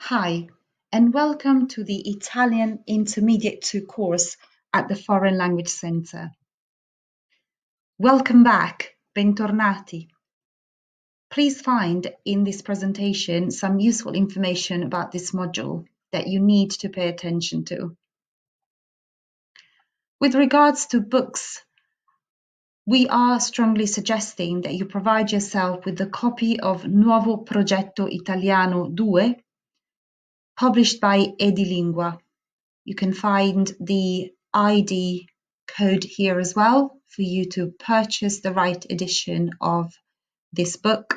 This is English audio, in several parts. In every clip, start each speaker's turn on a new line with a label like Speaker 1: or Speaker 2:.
Speaker 1: Hi, and welcome to the Italian Intermediate 2 course at the Foreign Language Center. Welcome back, bentornati. Please find in this presentation some useful information about this module that you need to pay attention to. With regards to books, we are strongly suggesting that you provide yourself with a copy of Nuovo Progetto Italiano 2, published by Edilingua. You can find the ID code here as well for you to purchase the right edition of this book.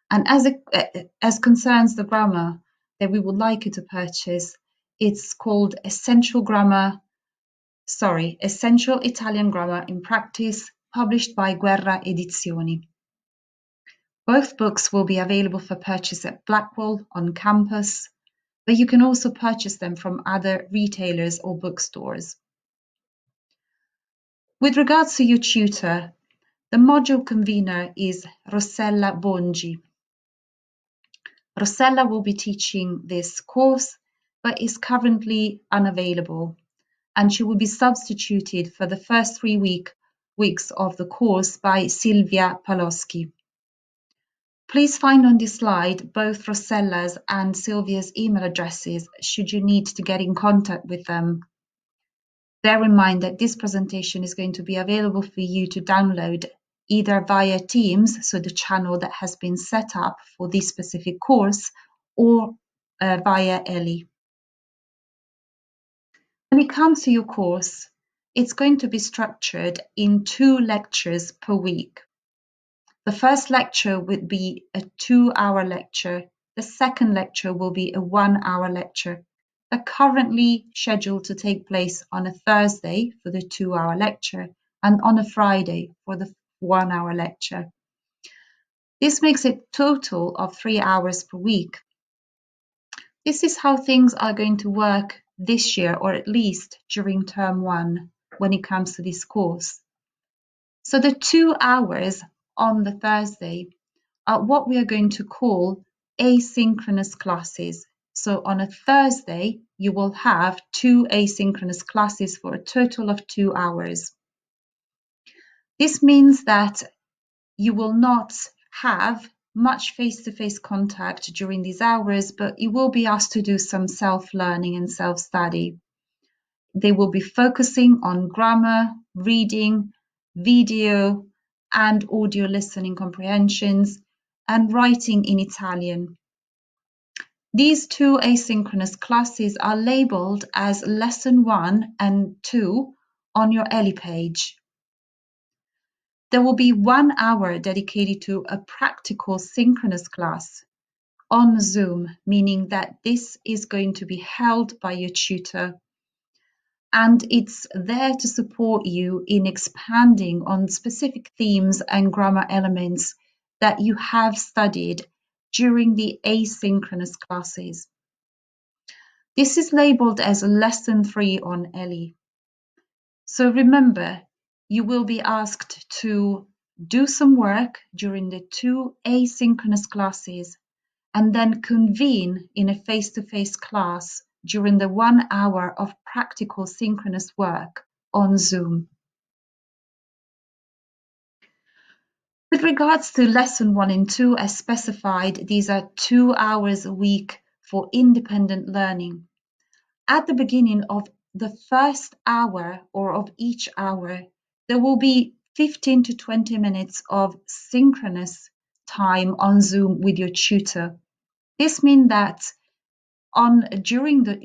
Speaker 1: And as concerns the grammar that we would like you to purchase, it's called Essential Italian Grammar in Practice, published by Guerra Edizioni. Both books will be available for purchase at Blackwell on campus, but you can also purchase them from other retailers or bookstores. With regards to your tutor, the module convener is Rossella Bongi. Rossella will be teaching this course, but is currently unavailable, and she will be substituted for the first 3 weeks of the course by Silvia Paloschi. Please find on this slide both Rossella's and Silvia's email addresses should you need to get in contact with them. Bear in mind that this presentation is going to be available for you to download either via Teams, so the channel that has been set up for this specific course, or via FLI. When it comes to your course, it's going to be structured in 2 lectures per week. The first lecture would be a 2-hour lecture. The second lecture will be a 1-hour lecture. Are currently scheduled to take place on a Thursday for the 2-hour lecture and on a Friday for the 1-hour lecture. This makes a total of 3 hours per week. This is how things are going to work this year, or at least during term 1 when it comes to this course. So the 2 hours on the Thursday are what we are going to call asynchronous classes. So on a Thursday, you will have 2 asynchronous classes for a total of 2 hours. This means that you will not have much face-to-face contact during these hours, but you will be asked to do some self-learning and self-study. They will be focusing on grammar, reading, video, and audio listening comprehensions, and writing in Italian. These 2 asynchronous classes are labeled as Lesson 1 and 2 on your FLI page. There will be 1 hour dedicated to a practical synchronous class on Zoom, meaning that this is going to be held by your tutor, and it's there to support you in expanding on specific themes and grammar elements that you have studied during the asynchronous classes. This is labeled as Lesson 3 on FLI. So remember, you will be asked to do some work during the 2 asynchronous classes and then convene in a face-to-face class during the 1 hour of practical synchronous work on Zoom. With regards to Lesson 1 and 2, as specified, these are 2 hours a week for independent learning. At the beginning of the first hour or of each hour, there will be 15 to 20 minutes of synchronous time on Zoom with your tutor. This means that during the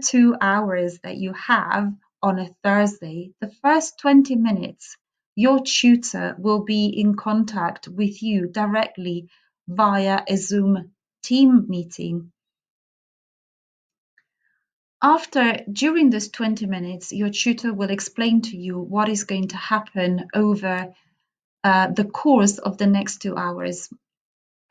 Speaker 1: 2 hours that you have on a Thursday, the first 20 minutes, your tutor will be in contact with you directly via a Zoom team meeting. During this 20 minutes, your tutor will explain to you what is going to happen over the course of the next 2 hours,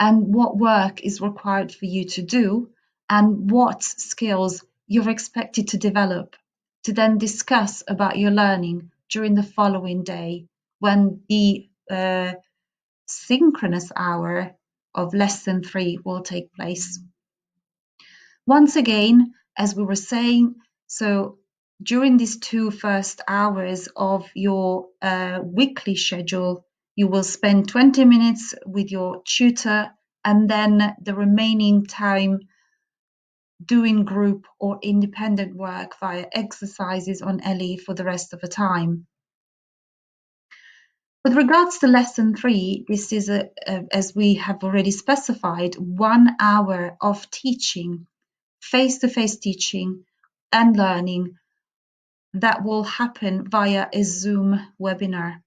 Speaker 1: and what work is required for you to do, and what skills you're expected to develop, to then discuss about your learning during the following day when the synchronous hour of lesson 3 will take place. Once again, as we were saying, so during these 2 first hours of your weekly schedule, you will spend 20 minutes with your tutor, and then the remaining time doing group or independent work via exercises on FLI for the rest of the time. With regards to lesson 3, this is, as we have already specified, 1 hour of teaching, face-to-face teaching and learning that will happen via a Zoom webinar.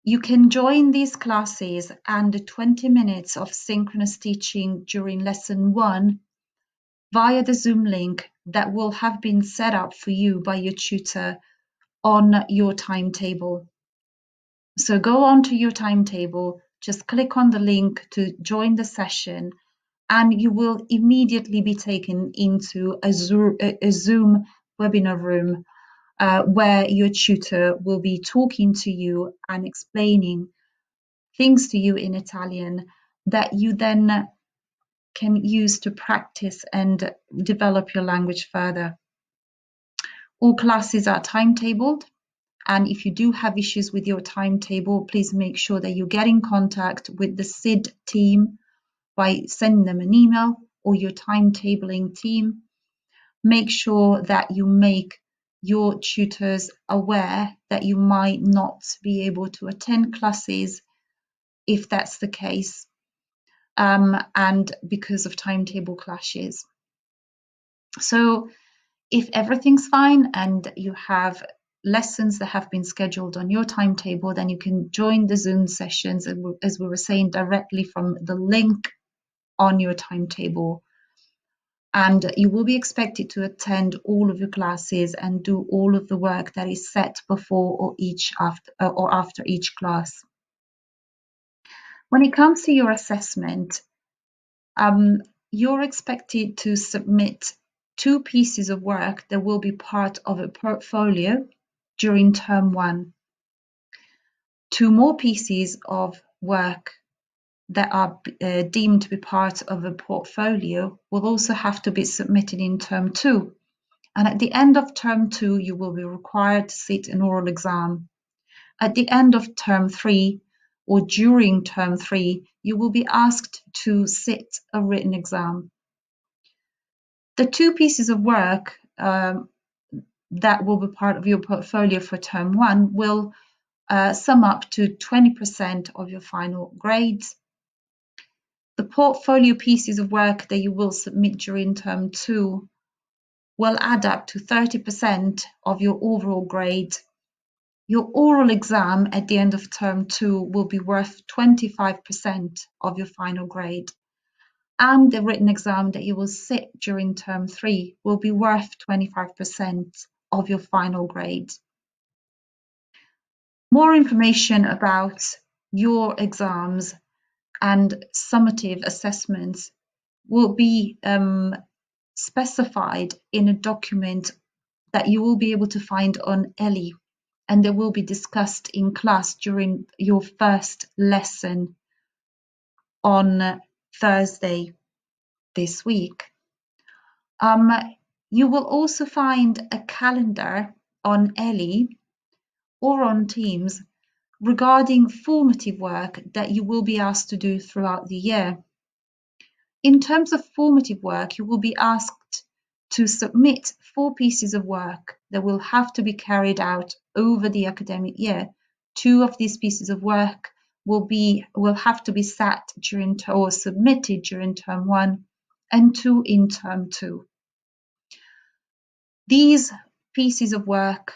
Speaker 1: You can join these classes and the 20 minutes of synchronous teaching during lesson 1 via the Zoom link that will have been set up for you by your tutor on your timetable. So go on to your timetable, just click on the link to join the session, and you will immediately be taken into a Zoom webinar room where your tutor will be talking to you and explaining things to you in Italian that you then can use to practice and develop your language further. All classes are timetabled, and if you do have issues with your timetable, please make sure that you get in contact with the SID team by sending them an email or your timetabling team. Make sure that you make your tutors aware that you might not be able to attend classes if that's the case, and because of timetable clashes. So if everything's fine and you have lessons that have been scheduled on your timetable, then you can join the Zoom sessions, as we were saying, directly from the link on your timetable. And you will be expected to attend all of your classes and do all of the work that is set before or after each class. When it comes to your assessment, you're expected to submit 2 pieces of work that will be part of a portfolio during term 1. 2 more pieces of work that are deemed to be part of a portfolio will also have to be submitted in term 2. And at the end of term 2, you will be required to sit an oral exam. At the end of term 3 or during term 3, you will be asked to sit a written exam. The 2 pieces of work that will be part of your portfolio for term 1 will sum up to 20% of your final grades. The portfolio pieces of work that you will submit during term 2 will add up to 30% of your overall grade. Your oral exam at the end of term 2 will be worth 25% of your final grade. And the written exam that you will sit during term 3 will be worth 25% of your final grade. More information about your exams and summative assessments will be specified in a document that you will be able to find on FLI, and they will be discussed in class during your first lesson on Thursday this week. You will also find a calendar on FLI or on Teams regarding formative work that you will be asked to do throughout the year. In terms of formative work, you will be asked to submit 4 pieces of work that will have to be carried out over the academic year. 2 of these pieces of work will have to be sat during or submitted during term 1 and 2 in term 2. These pieces of work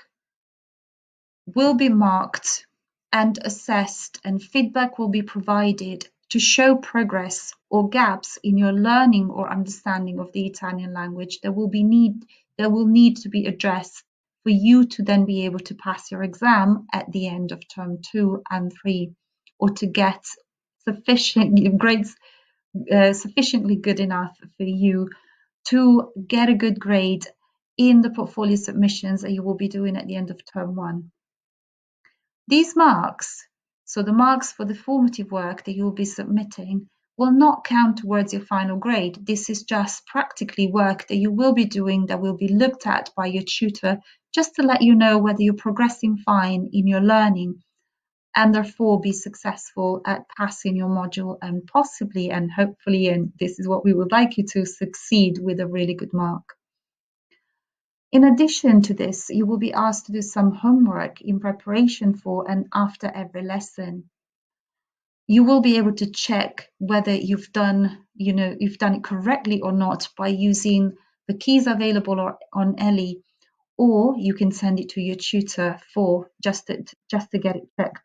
Speaker 1: will be marked and assessed, and feedback will be provided to show progress or gaps in your learning or understanding of the Italian language that will need to be addressed for you to then be able to pass your exam at the end of term 2 and 3, or to get grades sufficiently good enough for you to get a good grade in the portfolio submissions that you will be doing at the end of term 1. These marks So the marks for the formative work that you'll be submitting will not count towards your final grade. This is just practically work that you will be doing that will be looked at by your tutor just to let you know whether you're progressing fine in your learning and therefore be successful at passing your module and possibly and hopefully, and this is what we would like you to, succeed with a really good mark. In addition to this, you will be asked to do some homework in preparation for and after every lesson. You will be able to check whether you've done it correctly or not by using the keys available on Ellie, or you can send it to your tutor for just to get it checked.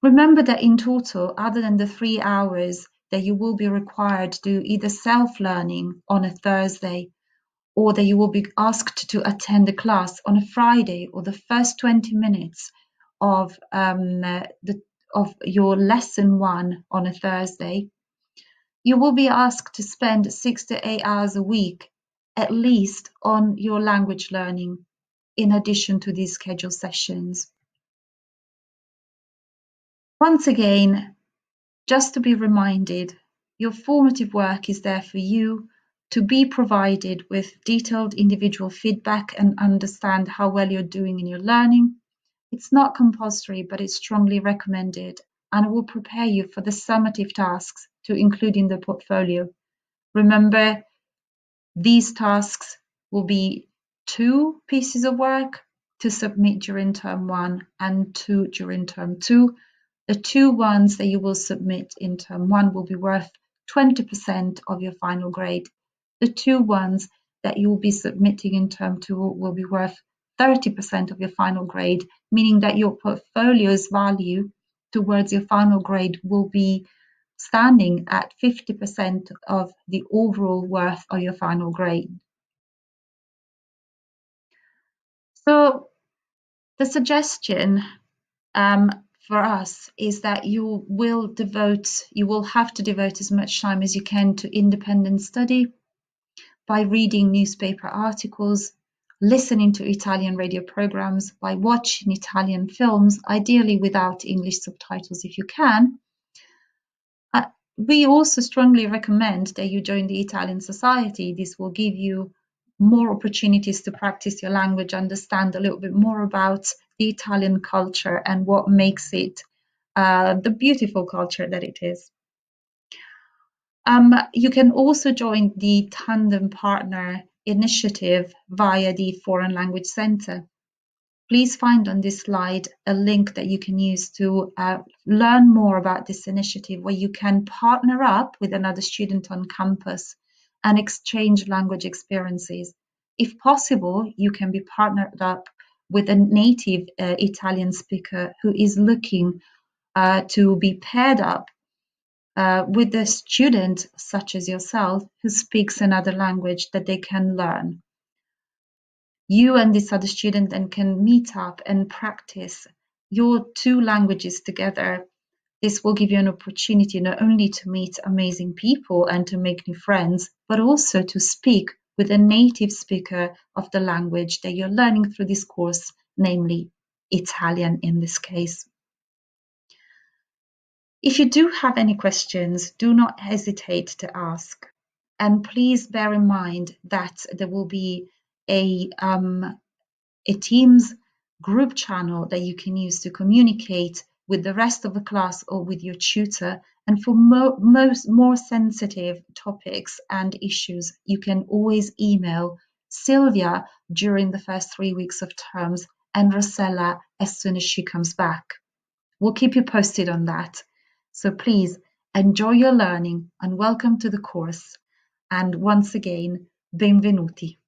Speaker 1: Remember that in total, other than the 3 hours that you will be required to do either self-learning on a Thursday, or that you will be asked to attend a class on a Friday, or the first 20 minutes of your lesson 1 on a Thursday, you will be asked to spend 6 to 8 hours a week at least on your language learning, in addition to these scheduled sessions. Once again, just to be reminded, your formative work is there for you to be provided with detailed individual feedback and understand how well you're doing in your learning. It's not compulsory, but it's strongly recommended, and it will prepare you for the summative tasks to include in the portfolio. Remember, these tasks will be 2 pieces of work to submit during term 1 and 2 during term 2. The 2 ones that you will submit in term 1 will be worth 20% of your final grade. The 2 ones that you will be submitting in term 2 will be worth 30% of your final grade, meaning that your portfolio's value towards your final grade will be standing at 50% of the overall worth of your final grade. So the suggestion for us is that you will have to devote as much time as you can to independent study by reading newspaper articles, listening to Italian radio programs, by watching Italian films, ideally without English subtitles if you can. We also strongly recommend that you join the Italian Society. This will give you more opportunities to practice your language, understand a little bit more about the Italian culture and what makes it the beautiful culture that it is. You can also join the Tandem Partner Initiative via the Foreign Language Centre. Please find on this slide a link that you can use to learn more about this initiative, where you can partner up with another student on campus and exchange language experiences. If possible, you can be partnered up with a native Italian speaker who is looking to be paired up with a student such as yourself who speaks another language that they can learn. You and this other student then can meet up and practice your 2 languages together. This will give you an opportunity not only to meet amazing people and to make new friends, but also to speak with a native speaker of the language that you're learning through this course, namely Italian in this case. If you do have any questions, do not hesitate to ask. And please bear in mind that there will be a Teams group channel that you can use to communicate with the rest of the class or with your tutor. And for more sensitive topics and issues, you can always email Sylvia during the first 3 weeks of terms and Rosella as soon as she comes back. We'll keep you posted on that. So please enjoy your learning and welcome to the course. And once again, benvenuti.